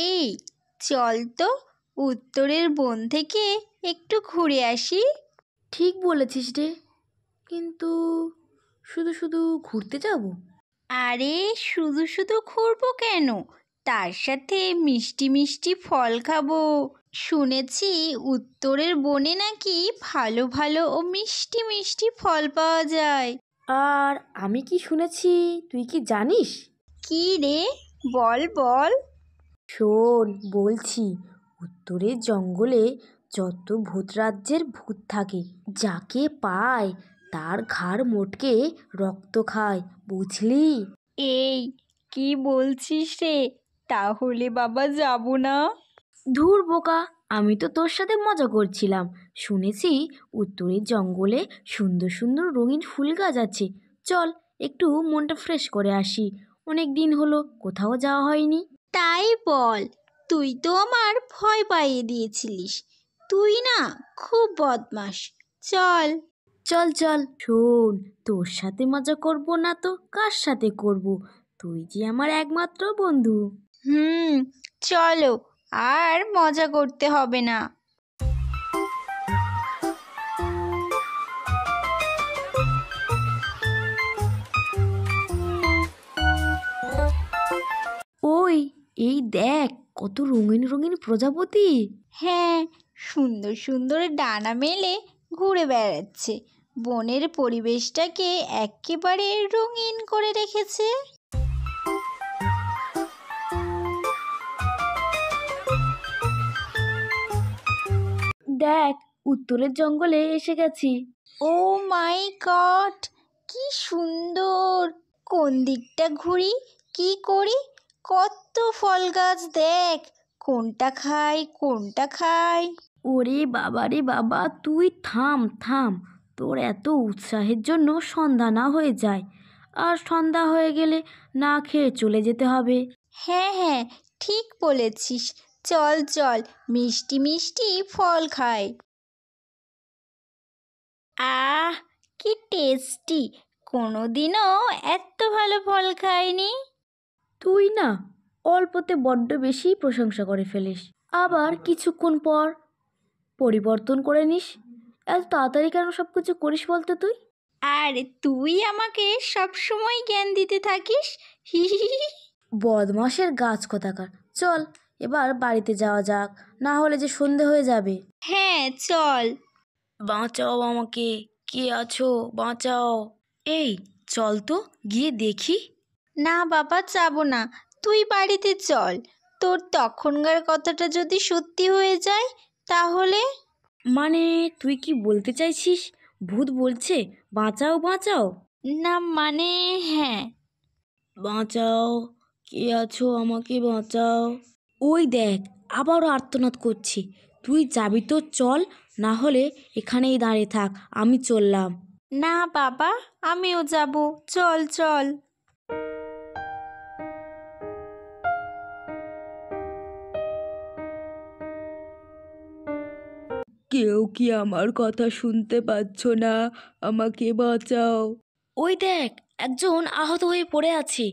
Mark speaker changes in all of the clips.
Speaker 1: এই চল তো উত্তরের বন থেকে একটু ঘুরে আসি।
Speaker 2: ঠিক বলেছিস রে, কিন্তু শুধু শুধু ঘুরতে যাব?
Speaker 1: আরে শুধু শুধু ঘুরবো কেন, তার সাথে মিষ্টি মিষ্টি ফল খাবো। শুনেছি উত্তরের বনে নাকি ভালো ভালো ও মিষ্টি মিষ্টি ফল পাওয়া যায়।
Speaker 2: আর আমি কি শুনেছি, তুই কি জানিস?
Speaker 1: কি রে, বল বল।
Speaker 2: শোন বলছি, উত্তরের জঙ্গলে যত ভূত রাজ্যের ভূত থাকে, যাকে পায় তার ঘাড় মোটকে রক্ত খায়, বুঝলি?
Speaker 1: এই কি বলছিস রে, তাহলে বাবা যাব না?
Speaker 2: ধুর বোকা, আমি তো তোর সাথে মজা করছিলাম। শুনেছি উত্তরের জঙ্গলে সুন্দর সুন্দর রঙিন ফুল গাছ আছে। চল একটু মনটা ফ্রেশ করে আসি, অনেক দিন হলো কোথাও যাওয়া হয়নি।
Speaker 1: তাই বল, তুই তো আমার ভয় পাইয়ে দিয়েছিলিস। তুই না খুব বদমাস। চল।
Speaker 2: চল চল, শোন, তোর সাথে মজা করব না তো কার সাথে করব? তুই যে আমার একমাত্র বন্ধু।
Speaker 1: চলো, আর মজা করতে হবে না।
Speaker 2: ওই, এই দেখ কত রঙিন রঙিন প্রজাপতি।
Speaker 1: হ্যাঁ, সুন্দর সুন্দর ডানা মেলে ঘুরে বেড়াচ্ছে, বনের পরিবেশটাকে একেবারে রঙিন করে রেখেছে।
Speaker 2: দেখ, উত্তরের জঙ্গলে এসে গেছি।
Speaker 1: ও মাই গড, কি সুন্দর! কোন দিকটা ঘুরি, কি করি? কত ফল গাছ দেখ, কোনটা খাই কোনটা খাই।
Speaker 2: ওরে বাবা রে বাবা, তুই থাম থাম, তোর এত উৎসাহের জন্য সন্ধ্যা না হয়ে যায়, আর সন্ধ্যা হয়ে গেলে না খেয়ে চলে যেতে হবে।
Speaker 1: হ্যাঁ হ্যাঁ, ঠিক বলেছিস। চল চল, মিষ্টি মিষ্টি ফল খাই। আহ, কি টেস্টি! কোনোদিনও এত ভালো ফল খাইনি।
Speaker 2: তুই না অল্পতে বড্ড বেশি প্রশংসা করে ফেলিস, আবার কিছুক্ষণ পর পরিবর্তন করে নিস। এত তাড়াতাড়ি কেন সব কিছু করিস বলতো তুই?
Speaker 1: আর তুই আমাকে সব সময় জ্ঞান দিতে থাকিস। হি হি হি হি।
Speaker 2: বদমাসের গাছ কোথাকার! চল এবার বাড়িতে যাওয়া যাক, না হলে যে সন্ধে হয়ে যাবে।
Speaker 1: হ্যাঁ চল।
Speaker 2: বাঁচাও আমাকে, কে আছো, বাঁচাও! এই চল তো গিয়ে দেখি।
Speaker 1: না বাবা, যাব না, তুই বাড়িতে চল। তোর তখনকার কথাটা যদি সত্যি হয়ে যায় তাহলে?
Speaker 2: মানে তুই কি বলতে চাইছিস, ভূত বলছে বাঁচাও বাঁচাও?
Speaker 1: না মানে, হ্যাঁ।
Speaker 2: বাঁচাও, কে আছো, আমাকে বাঁচাও! ওই দেখ, আবারও আর্তনাদ করছি। তুই যাবি তো চল, না হলে এখানেই দাঁড়িয়ে থাক, আমি চললাম।
Speaker 1: না বাবা, আমিও যাব, চল চল।
Speaker 2: কেউ কি আমার কথা শুনতে পাচ্ছ না? আমাকে বাঁচাও! ওই দেখ, একজন আহত হয়ে পড়ে আছে,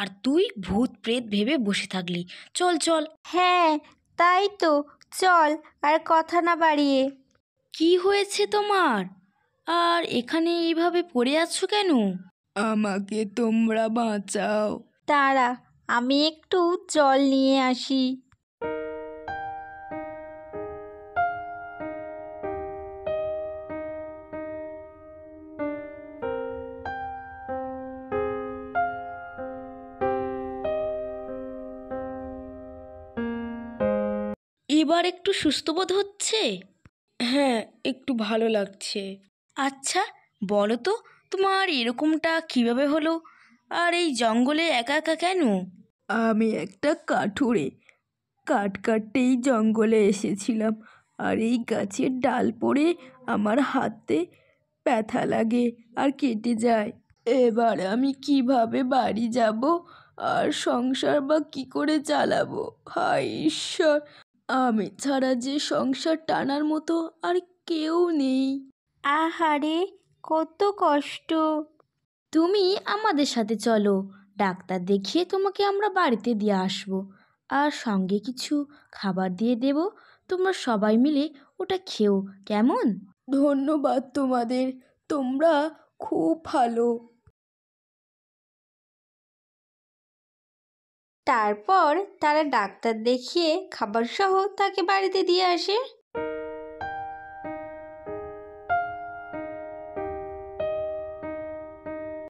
Speaker 2: আর তুই ভূত প্রেত ভেবে বসে থাকলি। চল চল।
Speaker 1: হ্যাঁ, তাই তো, চল, আর কথা না বাড়িয়ে।
Speaker 2: কি হয়েছে তোমার? আর এখানে এইভাবে পড়ে আছো কেন? আমাকে তোমরা বাঁচাও!
Speaker 1: দাঁড়া, আমি একটু জল নিয়ে আসি।
Speaker 2: এবার একটু সুস্থ বোধ হচ্ছে? হ্যাঁ, একটু ভালো লাগছে। আচ্ছা, বলো তো, তোমার এরকমটা কিভাবে হলো? আর এই জঙ্গলে একা একা কেন? আমি একটা কাঠুরে, কাঠ কাটতেই জঙ্গলে এসেছিলাম, আর এই গাছের ডাল পড়ে আমার হাতে ব্যথা লাগে আর কেটে যায়। এবার আমি কিভাবে বাড়ি যাব, আর সংসার বা কি করে চালাবো? হায় ঈশ্বর, আমি ছাড়া যে সংসার টানার মতো আর কেউ নেই।
Speaker 1: আহারে, কত কষ্ট!
Speaker 2: তুমি আমাদের সাথে চলো, ডাক্তার দেখিয়ে তোমাকে আমরা বাড়িতে দিয়ে আসবো, আর সঙ্গে কিছু খাবার দিয়ে দেব। তোমরা সবাই মিলে ওটা খেও, কেমন? ধন্যবাদ তোমাদের, তোমরা খুব ভালো।
Speaker 1: তারপর তারা ডাক্তার দেখিয়ে খাবার সহ তাকে বাড়িতে দিয়ে আসে।